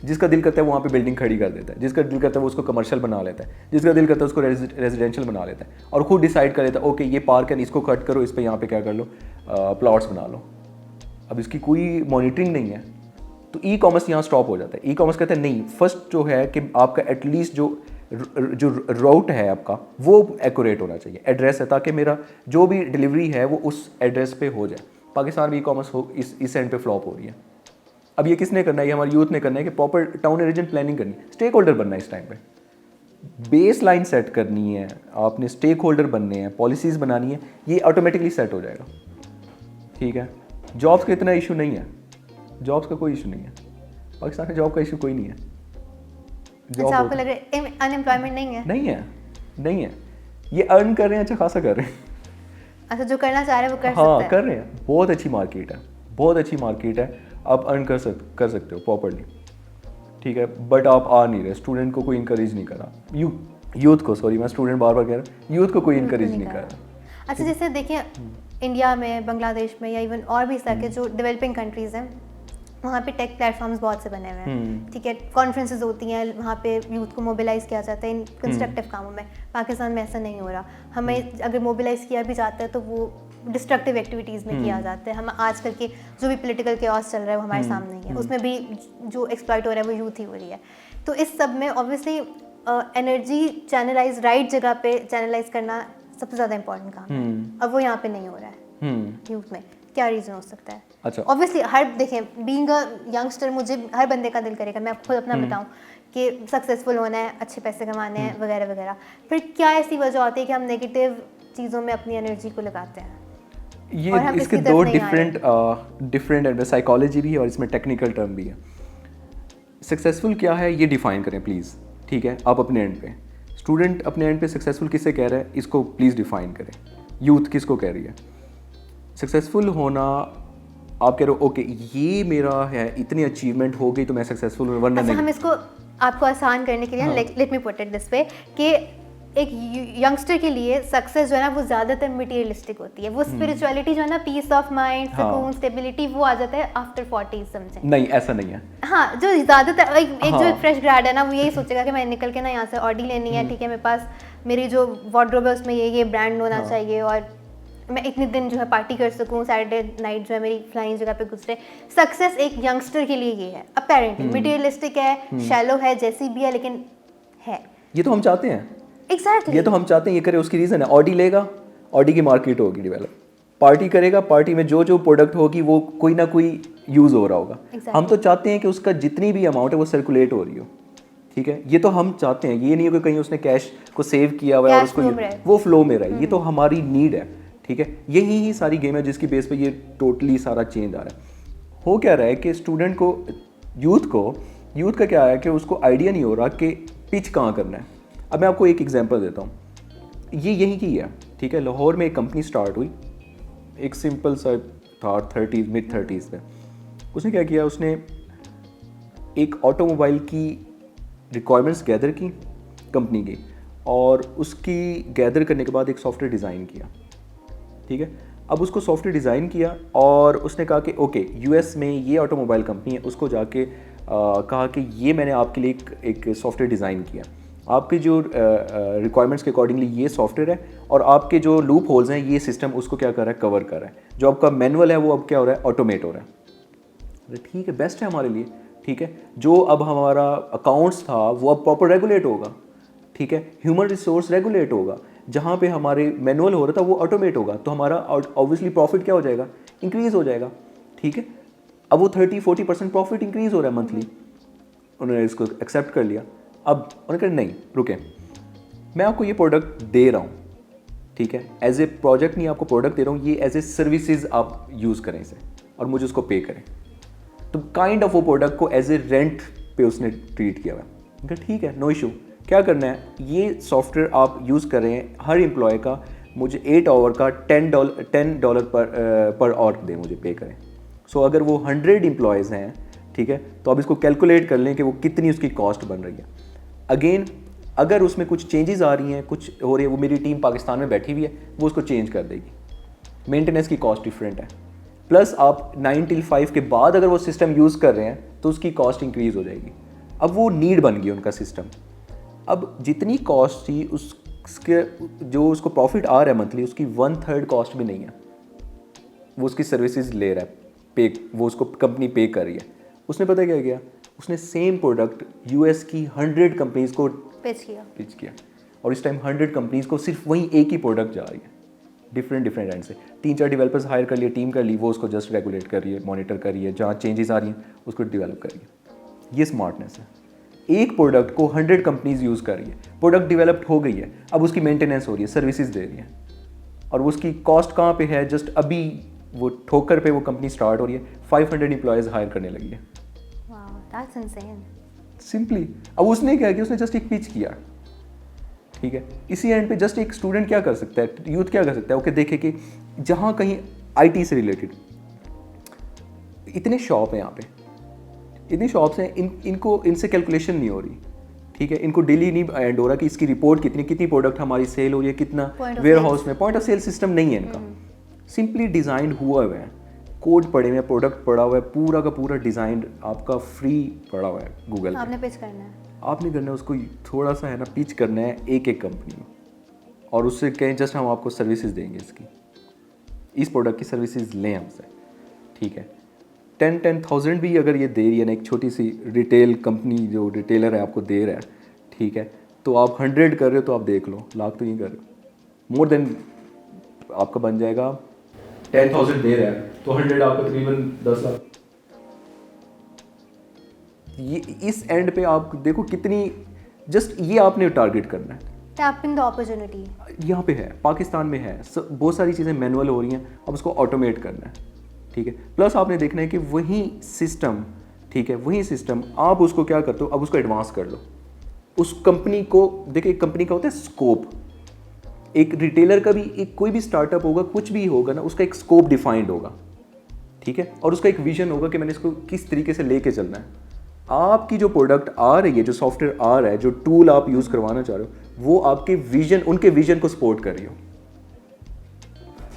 जिसका दिल करता है वो वहाँ पे बिल्डिंग खड़ी कर देता है, जिसका दिल करता है वो उसको कमर्शियल बना लेता है, जिसका दिल करता है उसको रेजिडेंशियल बना लेता है, और खुद डिसाइड कर लेता है ओके ये पार्क है, इसको कट करो, इस पर यहाँ पे क्या कर लो, प्लॉट्स बना लो। अब इसकी कोई मॉनिटरिंग नहीं है, तो ई कॉमर्स यहाँ स्टॉप हो जाता है। ई कॉमर्स कहता है नहीं, फर्स्ट जो है कि आपका एटलीस्ट जो रूट है आपका वो एक्यूरेट होना चाहिए, एड्रेस है, ताकि मेरा जो भी डिलीवरी है वो उस एड्रेस पे हो जाए। पाकिस्तान में ई कॉमर्स हो इस एंड पे फ्लॉप हो रही है। अब ये किसने करना है? ये हमारे यूथ ने करना है कि proper town and region planning करनी है, स्टेक होल्डर बनना है, इस टाइम पे बेस लाइन सेट करनी है, आपने स्टेक होल्डर बनने हैं, पॉलिसीज़ बनानी है, ये ऑटोमेटिकली सेट हो जाएगा, ठीक है। जॉब्स का इतना इशू नहीं है, जॉब्स का कोई इशू नहीं है। पाकिस्तान में जॉब का इशू कोई नहीं है। अच्छा, आपको लग रहा है अनएम्प्लॉयमेंट नहीं है? नहीं है, ये अर्न कर रहे हैं, अच्छा खासा कर रहे हैं। अच्छा, जो करना चाह रहे हैं वो कर सकते हाँ हैं। कर रहे हैं, बहुत अच्छी मार्केट है, बहुत अच्छी मार्केट है, आप अर्न कर सकते हो प्रॉपरली, ठीक है। बट आप आ नहीं रहे, स्टूडेंट को कोई इंकरेज नहीं कर रहा, यूथ को, सॉरी मैं स्टूडेंट बार बार कह रहा हूँ, यूथ को कोई इंकरेज नहीं कर रहा। अच्छा, जैसे देखिए इंडिया में, बांग्लादेश में या इवन और भी तरह के जो डेवलपिंग कंट्रीज़ हैं, वहाँ पे टेक प्लेटफॉर्म्स बहुत से बने हुए हैं, ठीक है। कॉन्फ्रेंसेज होती हैं, वहाँ पे यूथ को मोबिलाइज किया जाता है इन कंस्ट्रक्टिव कामों में। पाकिस्तान में ऐसा नहीं हो रहा। हमें अगर मोबिलाइज किया भी जाता है तो वो डिस्ट्रक्टिव एक्टिविटीज़ में किया जाता है। हम आजकल के जो भी पॉलिटिकल केओस चल रहा है वो हमारे सामने ही है, उसमें भी जो एक्सप्लॉइट हो रहा है वो यूथ ही हो रही है। तो इस सब में ऑब्वियसली एनर्जी चैनलाइज राइट जगह पे चैनलाइज करना सबसे ज़्यादा इंपॉर्टेंट काम है, और वो यहाँ पे नहीं हो रहा है यूथ में। क्या रीज़न हो सकता है? अच्छा, ऑब्वियसली हर देखें, बीइंग अ यंगस्टर, मुझे हर बंदे का दिल करेगा, मैं खुद अपना बताऊं कि सक्सेसफुल होना है, अच्छे पैसे कमाने हैं वगैरह वगैरह। फिर क्या ऐसी वजह होती है कि हम नेगेटिव चीज़ों में अपनी एनर्जी को लगाते हैं? ये इसके दो डिफरेंट एंड साइकोलॉजी भी है और इसमें टेक्निकल टर्म भी है। सक्सेसफुल क्या है ये डिफाइन करें प्लीज़, ठीक है। आप अपने एंड पे, स्टूडेंट अपने एंड पे सक्सेसफुल किससे कह रहा है, इसको प्लीज़ डिफाइन करें। यूथ किसको कह रही है सक्सेसफुल होना? आप कह रहे हो ओके ये मेरा है, इतनी अचीवमेंट हो गई तो मैं सक्सेसफुल हूँ, वरना अच्छा, नहीं। हम इसको आपको आसान करने के लिए let me put it this way कि एक यंगस्टर के लिए सक्सेस जो है ना वो ज़्यादातर मटेरियलिस्टिक होती है। वो स्पिरिचुअलिटी जो है ना, पीस ऑफ माइंड, सुकून, स्टेबिलिटी, वो आ जाता है आफ्टर 40 समझे। नहीं, ऐसा नहीं है। हाँ, जो ज़्यादातर जो एक फ्रेश ग्रेड है ना, वो यही सोचेगा कि मैं निकल के ना यहाँ से ऑडी लेनी है, ठीक है, मेरे पास मेरी जो वार्डरोब है उसमें ये ब्रांड होना चाहिए, और मैं इतने दिन जो है पार्टी कर सकूँ, सैटरडे नाइट जो है मेरी फ्लाइंग जगह पे गुजरे। सक्सेस एक यंगस्टर के लिए ये है, अपेरेंटली मटेरियलिस्टिक है, शैलो है, जैसी भी है, लेकिन है। ये तो हम चाहते हैं, एग्जैक्टली ये तो हम चाहते हैं ये करे। उसकी रीज़न है, ऑडी लेगा, ऑडी की मार्केट होगी डेवलप, पार्टी करेगा, पार्टी में जो जो प्रोडक्ट होगी वो कोई ना कोई यूज़ हो रहा होगा। हम तो चाहते हैं कि उसका जितनी भी अमाउंट है वो सर्कुलेट हो रही हो, ठीक है। ये तो हम चाहते हैं, ये नहीं है कि कहीं उसने कैश को सेव किया हुआ है और उसको वो फ्लो में रहा है, ये तो हमारी नीड है, ठीक है। यही ही सारी गेम है जिसकी बेस पे ये टोटली सारा चेंज आ रहा है। हो क्या रहा है कि स्टूडेंट को, यूथ का क्या है कि उसको आइडिया नहीं हो रहा कि पिच कहाँ करना है। अब मैं आपको एक एग्जांपल देता हूँ, ये यहीं की है, ठीक है। लाहौर में एक कंपनी स्टार्ट हुई, एक सिंपल सा था, मिड 30s में। उसने क्या किया, उसने एक ऑटोमोबाइल की रिक्वायरमेंट्स गैदर की कंपनी की, और उसकी गैदर करने के बाद एक सॉफ्टवेयर डिज़ाइन किया, ठीक है। अब उसको सॉफ्टवेयर डिज़ाइन किया और उसने कहा कि ओके यूएस में ये ऑटोमोबाइल कंपनी है, उसको जाके कहा कि ये मैंने आपके लिए एक सॉफ्टवेयर डिज़ाइन किया, आपकी जो रिक्वायरमेंट्स के अकॉर्डिंगली ये सॉफ्टवेयर है, और आपके जो लूप होल्स हैं ये सिस्टम उसको क्या कर रहा है, कवर कर रहा है। जो आपका मैनुअल है वो अब क्या हो रहा है, ऑटोमेट हो रहा है। अरे ठीक है, बेस्ट है हमारे लिए, ठीक है। जो अब हमारा अकाउंट्स था वो अब प्रॉपर रेगुलेट होगा, ठीक है। ह्यूमन रिसोर्स रेगुलेट होगा, जहाँ पे हमारे मैनुअल हो रहा था वो ऑटोमेट होगा, तो हमारा ऑब्वियसली प्रॉफिट क्या हो जाएगा, इंक्रीज़ हो जाएगा, ठीक है। अब वो 30-40% प्रॉफिट इंक्रीज़ हो रहा है मंथली। उन्होंने इसको एक्सेप्ट कर लिया। अब उन्होंने कहा नहीं रुके, मैं आपको ये प्रोडक्ट दे रहा हूँ, ठीक है, एज ए प्रोजेक्ट नहीं आपको प्रोडक्ट दे रहा हूँ, ये एज ए सर्विसेज आप यूज़ करें इसे और मुझे उसको पे करें। तो काइंड ऑफ वो प्रोडक्ट को एज ए रेंट पे उसने ट्रीट किया हुआ है। ठीक है, नो इशू, क्या करना है, ये सॉफ्टवेयर आप यूज़ कर रहे हैं, हर एम्प्लॉय का मुझे 8 आवर का $10 पर आवर दे, मुझे पे करें। सो अगर वो 100 एम्प्लॉयज़ हैं, ठीक है, तो आप इसको कैलकुलेट कर लें कि वो कितनी उसकी कॉस्ट बन रही है। अगेन अगर उसमें कुछ चेंजेस आ रही हैं, कुछ हो रही है, वो मेरी टीम पाकिस्तान में बैठी हुई है, वो उसको चेंज कर देगी। मेंटेनेंस की कॉस्ट डिफरेंट है, प्लस आप 9 till 5 के बाद अगर वो सिस्टम यूज़ कर रहे हैं तो उसकी कॉस्ट इंक्रीज़ हो जाएगी। अब वो नीड बन गई उनका सिस्टम। अब जितनी कॉस्ट थी उसके जो उसको प्रॉफिट आ रहा है मंथली, उसकी 1/3 कॉस्ट भी नहीं है, वो उसकी सर्विसेज ले रहा है, पे, वो उसको कंपनी पे कर रही है। उसने पता क्या किया, उसने सेम प्रोडक्ट यूएस की 100 कंपनीज को पिच किया और इस टाइम 100 कंपनीज को सिर्फ वही एक ही प्रोडक्ट जा रही है, डिफरेंट एंड से। 3-4 डेवलपर्स हायर कर लिए, टीम कर ली, वो उसको जस्ट रेगुलेट कर रही है, मॉनिटर कर रही है, जहाँ चेंजेस आ रही हैं उसको डेवलप कर रही है। ये स्मार्टनेस है। एक प्रोडक्ट को 100 कंपनीज यूज़ कर रही है, प्रोडक्ट डेवलप्ड हो गई है, अब उसकी मेंटेनेंस हो रही है, सर्विसेज दे रही है, और उसकी कॉस्ट कहाँ पे है, जस्ट अभी वो ठोकर पे वो कंपनी स्टार्ट हो रही है, 500 एम्प्लॉयज़ हायर करने लगी है। That's insane. सिंपली। अब उसने क्या किया, उसने जस्ट एक पिच किया, ठीक है। इसी एंड पे जस्ट एक स्टूडेंट क्या कर सकता है, यूथ क्या कर सकता है, ओके देखे कि जहाँ कहीं आईटी से रिलेटेड इतने शॉप हैं, यहाँ पे इतनी शॉप्स हैं, इनको इनसे कैलकुलेशन नहीं हो रही, ठीक है। इनको डेली नहीं एंड हो रहा कि इसकी रिपोर्ट कितनी प्रोडक्ट हमारी सेल हो रही है, कितना वेयर हाउस में, पॉइंट ऑफ सेल सिस्टम नहीं है इनका। सिंपली डिज़ाइन हुआ है, कोड पड़े हुए हैं, प्रोडक्ट पड़ा हुआ है, पूरा का पूरा डिज़ाइन आपका फ्री पड़ा हुआ है गूगल आपने पे। पिच करना है। आपने करना है उसको, थोड़ा सा है ना पिच करना है एक एक कंपनी में, और उससे कहें जस्ट हम आपको सर्विसेज देंगे इसकी, इस प्रोडक्ट की सर्विसेज लें हमसे, ठीक है। 10,000 भी अगर ये दे रही है ना, एक छोटी सी रिटेल कंपनी जो रिटेलर है आपको दे रहा है, ठीक है, तो आप 100 कर रहे हो तो आप देख लो, लाख तो नहीं कर रहे हो, मोर देन आपका बन जाएगा। 10,000 दे रहा है तो 100 आपका तकरीबन 10 लाख। ये इस एंड पे आप देखो कितनी, जस्ट ये आपने टारगेट करना है। टैपिंग द अपॉर्चुनिटी यहाँ पे है, पाकिस्तान में है, बहुत सारी चीज़ें मैनुअल हो रही हैं, अब उसको ऑटोमेट करना है, ठीक है। प्लस आपने देखना है कि वही सिस्टम, ठीक है, वही सिस्टम आप उसको क्या करते हो, अब उसको एडवांस कर लो। उस कंपनी को देखिए, एक कंपनी का होता है स्कोप, एक रिटेलर का भी, एक कोई भी स्टार्टअप होगा, कुछ भी होगा ना, उसका एक स्कोप डिफाइंड होगा, ठीक है, और उसका एक विजन होगा कि मैंने इसको किस तरीके से लेके चलना है। आपकी जो प्रोडक्ट आ रही है, जो सॉफ्टवेयर आ रहा है, जो टूल आप यूज़ करवाना चाह रहे हो, वो आपके विजन, उनके विजन को सपोर्ट कर रही हो,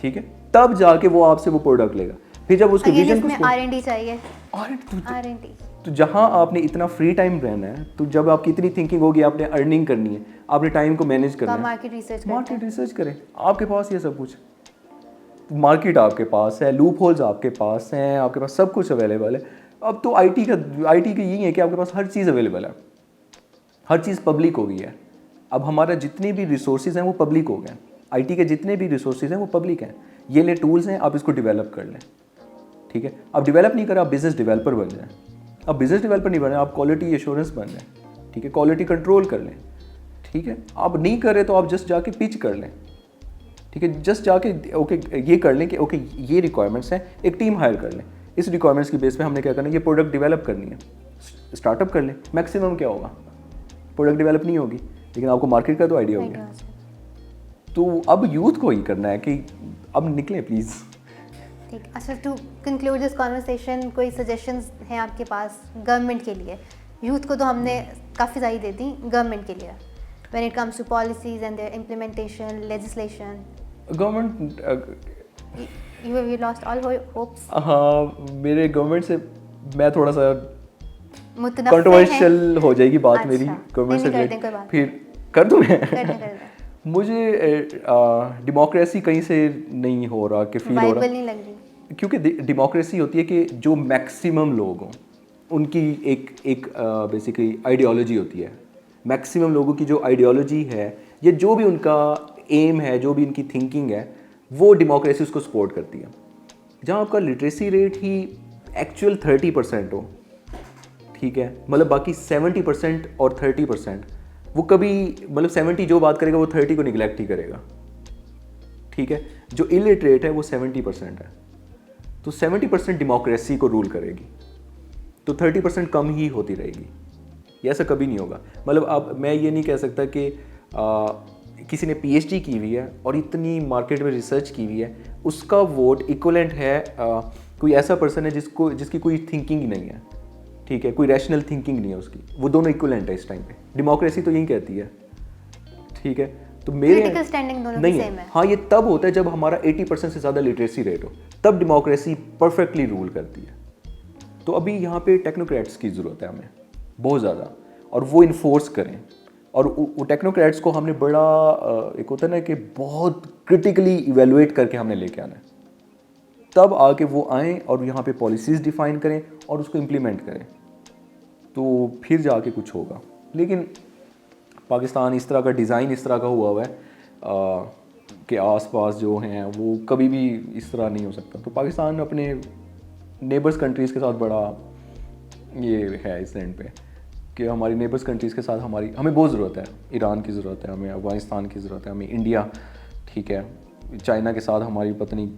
ठीक है, तब जाके वो आपसे वो प्रोडक्ट लेगा। फिर जब उसके विजन को R&D चाहिए, R&D तो जहां आपने इतना फ्री टाइम रहना है, तो जब आपकी इतनी थिंकिंग होगी, आपने अर्निंग करनी है, आपने टाइम को मैनेज करना है, मार्केट रिसर्च करें। आपके पास ये सब कुछ, मार्केट आपके पास है, लूप होल्स आपके पास हैं, आपके पास सब कुछ अवेलेबल है। अब तो आईटी का यही है कि आपके पास हर चीज़ अवेलेबल है, हर चीज़ पब्लिक हो गई है। अब हमारा जितने भी रिसोर्सेज हैं वो पब्लिक हो गए हैं, आईटी के जितने भी रिसोर्सेज हैं वो पब्लिक हैं। ये ले टूल्स हैं, आप इसको डेवलप कर लें, ठीक है। अब डेवलप नहीं करें, आप बिजनेस डेवलपर बन जाएं। अब बिजनेस डेवलपर नहीं बने, आप क्वालिटी एश्योरेंस बन जाएं, ठीक है, क्वालिटी कंट्रोल कर लें, ठीक है। आप नहीं कर रहे तो आप जस्ट जाके पिच कर लें, ठीक है, जस्ट जाके ओके ये कर लें कि ओके ये रिक्वायरमेंट्स हैं, एक टीम हायर कर लें, इस रिक्वायरमेंट्स की बेस पे हमने क्या करना है, ये प्रोडक्ट डेवलप करनी है, स्टार्टअप कर लें। मैक्सिमम क्या होगा, प्रोडक्ट डेवलप नहीं होगी, लेकिन आपको मार्केट का तो आइडिया हो गया। तो अब यूथ को ही करना है कि अब निकलें प्लीज़। ठीक, अच्छा, टू कंक्लूड दिस कॉन्वर्सेशन, कोई सजेशंस हैं आपके पास गवर्नमेंट के लिए? यूथ को तो हमने काफ़ी सारी दे दी, गवर्नमेंट के लिए when it comes to policies and their implementation, legislation. Government you lost all hopes? हाँ, मेरे गवर्नमेंट से मैं थोड़ा सा मुतनफ़्फ़िर कंट्रोवर्शियल हो जाएगी बात अच्छा, मेरी गवर्नमेंट से नहीं कर दें कोई बात। फिर कर दूँ मैं कर दें। मुझे डेमोक्रेसी कहीं से नहीं हो रहा कि फील हो वाइबल रहा, नहीं लग रही, क्योंकि डेमोक्रेसी होती है कि जो मैक्सिमम लोग हों उनकी एक बेसिकली आइडियोलॉजी होती है। मैक्सिमम लोगों की जो आइडियोलॉजी है, या जो भी उनका एम है, जो भी उनकी थिंकिंग है, वो डेमोक्रेसी उसको सपोर्ट करती है। जहाँ आपका लिटरेसी रेट ही एक्चुअल 30% हो, ठीक है, मतलब बाकी 70% और 30%, वो कभी मतलब 70 जो बात करेगा वो 30 को निगलेक्ट ही करेगा, ठीक है। जो इलिटरेट है वो 70% है, तो 70% डेमोक्रेसी को रूल करेगी, तो 30% कम ही होती रहेगी। ये ऐसा कभी नहीं होगा। मतलब अब मैं ये नहीं कह सकता कि किसी ने PhD की हुई है और इतनी मार्केट में रिसर्च की हुई है, उसका वोट इक्वलेंट है कोई ऐसा पर्सन है जिसकी कोई थिंकिंग ही नहीं है, ठीक है, कोई रैशनल थिंकिंग नहीं है उसकी, वो दोनों इक्वलेंट है इस टाइम पे। डेमोक्रेसी तो यही कहती है, ठीक है। तो मेरे पॉलिटिकल स्टैंडिंग दोनों नहीं की है, सेम है। हाँ, ये तब होता है जब हमारा 80% से ज़्यादा लिटरेसी रेट हो, तब डेमोक्रेसी परफेक्टली रूल करती है। तो अभी यहाँ पे टेक्नोक्रेट्स की ज़रूरत है हमें बहुत ज़्यादा, और वो इन्फोर्स करें। और वो टेक्नोक्रेट्स को हमने बड़ा एक होता है ना कि बहुत क्रिटिकली इवेलुएट करके हमने लेके आना है, तब आके वो आएँ और यहाँ पे पॉलिसीज़ डिफ़ाइन करें और उसको इम्प्लीमेंट करें, तो फिर जाके कुछ होगा। लेकिन पाकिस्तान इस तरह का डिज़ाइन इस तरह का हुआ है कि आसपास जो हैं वो कभी भी इस तरह नहीं हो सकता। तो पाकिस्तान अपने नेबर्स कंट्रीज़ के साथ बड़ा ये है इस एंड पे कि हमारी नेबर्स कंट्रीज़ के साथ हमें बहुत ज़रूरत है। ईरान की ज़रूरत है हमें, अफगानिस्तान की ज़रूरत है हमें, इंडिया, ठीक है, चाइना के साथ हमारी पत्नी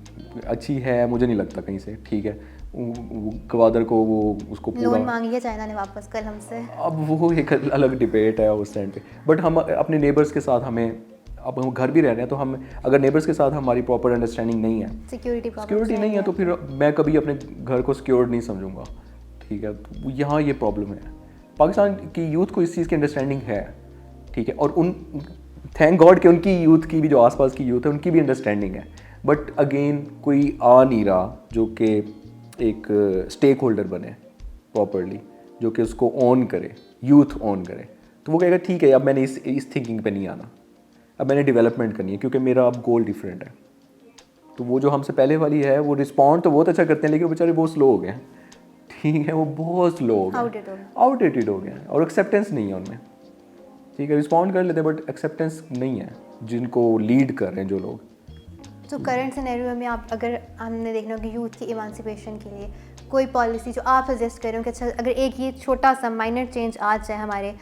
अच्छी है, मुझे नहीं लगता कहीं से, ठीक है। गवादर को वो उसको लोन पूरा, मांगी है चाइना ने वापस कल हमसे। अब वो एक अलग डिबेट है उस टाइम पे। बट हम अपने नेबर्स के साथ हमें, अब हम घर भी रह रहे हैं तो हम, अगर नेबर्स के साथ हमारी प्रॉपर अंडरस्टैंडिंग नहीं है, सिक्योरिटी नहीं है, तो फिर मैं कभी अपने घर को सिक्योर नहीं समझूंगा, ठीक है। तो यहाँ ये प्रॉब्लम है। पाकिस्तान की यूथ को इस चीज़ की अंडरस्टैंडिंग है, ठीक है, और उन थैंक गॉड कि उनकी यूथ की भी, जो आसपास की यूथ है उनकी भी अंडरस्टैंडिंग है। बट अगेन कोई आ नहीं रहा जो कि एक स्टेक होल्डर बने प्रॉपरली, जो कि उसको ऑन करे, यूथ ऑन करे। तो वो कहेगा ठीक है, अब मैंने इस थिंकिंग पे नहीं आना, अब मैंने डेवलपमेंट करनी है, क्योंकि मेरा अब गोल डिफरेंट है। तो वो जो हमसे पहले वाली है वो रिस्पॉन्ड तो बहुत अच्छा करते हैं, लेकिन वो बेचारे बहुत स्लो हो गए हैं, ठीक है, वो बहुत स्लो हो गए, आउटडेटेड हो गए हैं, और एक्सेप्टेंस नहीं है उनमें, ठीक है। रिस्पॉन्ड कर लेते हैं बट एक्सेप्टेंस नहीं है जिनको लीड कर रहे हैं जो लोग। तो करंट सिनेरियो में आप, अगर हमने देखना हो कि यूथ की इमांसिपेशन के लिए कोई पॉलिसी जो आप सजेस्ट कर रहे हो कि अच्छा अगर एक ये छोटा सा माइनर चेंज आ जाए हमारे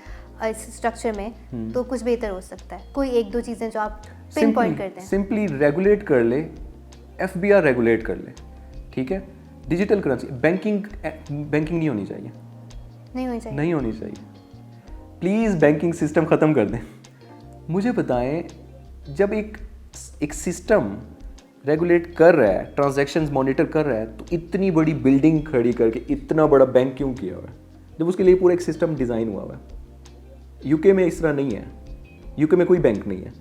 इस स्ट्रक्चर में तो कुछ बेहतर हो सकता है, कोई एक दो चीज़ें जो आप पिन पॉइंट करते हैं? सिंपली रेगुलेट कर ले, FBR रेगुलेट कर ले, ठीक है। डिजिटल करेंसी, बैंकिंग नहीं होनी चाहिए, नहीं होनी चाहिए। प्लीज़ बैंकिंग सिस्टम ख़त्म कर दें। मुझे बताएं, जब एक सिस्टम रेगुलेट कर रहा है, ट्रांजैक्शंस मॉनिटर कर रहा है, तो इतनी बड़ी बिल्डिंग खड़ी करके इतना बड़ा बैंक क्यों किया हुआ है, जब उसके लिए पूरा एक सिस्टम डिज़ाइन हुआ है। यूके में इस तरह नहीं है, यूके में कोई बैंक नहीं है,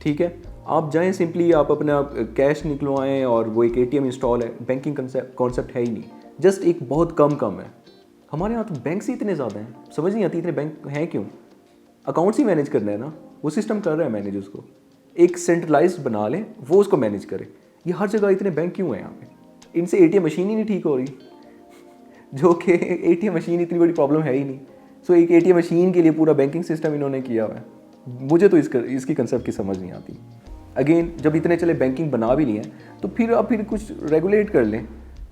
ठीक है। आप जाएं, सिंपली आप अपना कैश निकलवाएं और वो एक ATM इंस्टॉल है, बैंकिंग कॉन्सेप्ट है ही नहीं, जस्ट एक बहुत कम है। हमारे यहाँ तो बैंक्स ही इतने ज़्यादा हैं, समझ नहीं आती इतने बैंक हैं क्यों। अकाउंट्स ही मैनेज करना है ना, वो सिस्टम कर रहा है मैनेज उसको, एक सेंट्रलाइज्ड बना लें, वो उसको मैनेज करे। ये हर जगह इतने बैंक क्यों हैं यहाँ पे? इनसे ATM मशीन ही नहीं ठीक हो रही, जो कि ATM मशीन इतनी बड़ी प्रॉब्लम है ही नहीं। सो एक ATM मशीन के लिए पूरा बैंकिंग सिस्टम इन्होंने किया हुआ है। मुझे तो इसकी कंसेप्ट की समझ नहीं आती। अगेन, जब इतने चले बैंकिंग बना भी नहीं है, तो फिर कुछ रेगुलेट कर लें,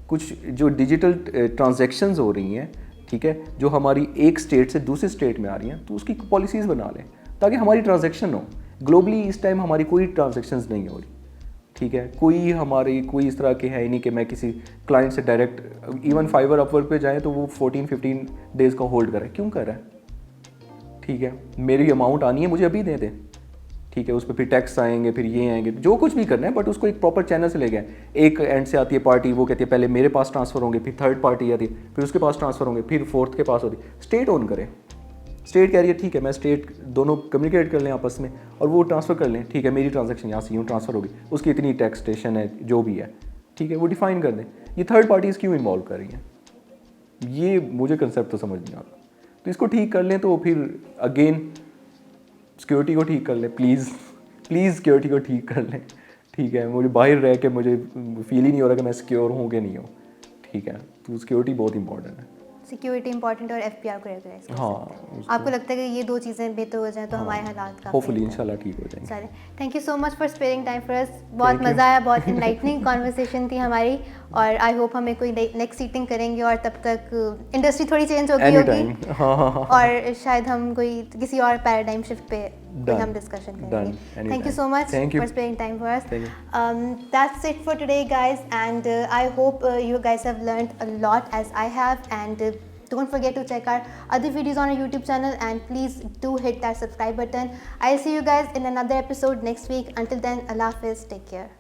कुछ जो डिजिटल ट्रांजैक्शंस हो रही हैं, ठीक है, जो हमारी एक स्टेट से दूसरे स्टेट में आ रही हैं, तो उसकी पॉलिसीज़ बना लें ताकि हमारी ट्रांजैक्शन हो। ग्लोबली इस टाइम हमारी कोई ट्रांजैक्शंस नहीं हो रही, ठीक है, कोई इस तरह के है ही नहीं कि मैं किसी क्लाइंट से डायरेक्ट, इवन फाइवर अपवर्क पे जाए तो वो 14-15 डेज़ का होल्ड करे, क्यों कर रहा है, ठीक है। मेरी अमाउंट आनी है, मुझे अभी दे दें, ठीक है, उस पर फिर टैक्स आएंगे, फिर ये आएंगे, जो कुछ भी करना है, बट उसको एक प्रॉपर चैनल से ले गए। एक एंड से आती है पार्टी, वो कहती है पहले मेरे पास ट्रांसफ़र होंगे, फिर थर्ड पार्टी आती है, फिर उसके पास ट्रांसफ़र होंगे, फिर फोर्थ के पास होती है। स्टेट ओन करे, स्टेट कह रही है ठीक है, मैं स्टेट दोनों कम्युनिकेट कर लें आपस में और वो ट्रांसफ़र कर लें, ठीक है, मेरी ट्रांजैक्शन यहाँ से यूँ ट्रांसफ़र होगी, उसकी इतनी टैक्स स्टेशन है, जो भी है, ठीक है, वो डिफाइन कर दें। ये थर्ड पार्टीज़ क्यों इन्वॉल्व कर रही हैं, ये मुझे कंसेप्ट तो समझ नहीं आता। तो इसको ठीक कर लें, तो फिर अगेन सिक्योरिटी को ठीक कर लें, प्लीज़ सिक्योरिटी को ठीक कर लें, ठीक है। मुझे बाहर रह के मुझे फील ही नहीं हो रहा कि मैं सिक्योर हूँ कि नहीं हूँ, ठीक है। तो सिक्योरिटी बहुत इंपॉर्टेंट है, सिक्योरिटी इंपॉर्टेंट और FPR को रेगुलाइज कर हाँ, सकते हैं। आपको लगता है कि ये दो चीज़ें बेहतर हो जाएं तो हमारे हालात का होपफुली इंशाल्लाह ठीक हो जाएंगे। चलिए, thank you so much for sparing time for us. बहुत मज़ा आया, बहुत इनलाइटनिंग कॉन्वर्सेशन थी हमारी, और आई होप हमें कोई नेक्स्ट सीटिंग करेंगे और तब तक इंडस्ट्री थोड़ी चेंज हो गई होगी, और शायद हम कोई किसी और पैराडाइम शिफ्ट पे कोई हम डिस्कशन करेंगे। Thank you so much for sparing time for us. That's it for today, guys, and I hope you guys have learned a lot as I have, and don't forget to check our other videos on our YouTube channel, and please do hit that subscribe button. I'll see you guys in another episode next week. Until then, Allah Hafiz, take care.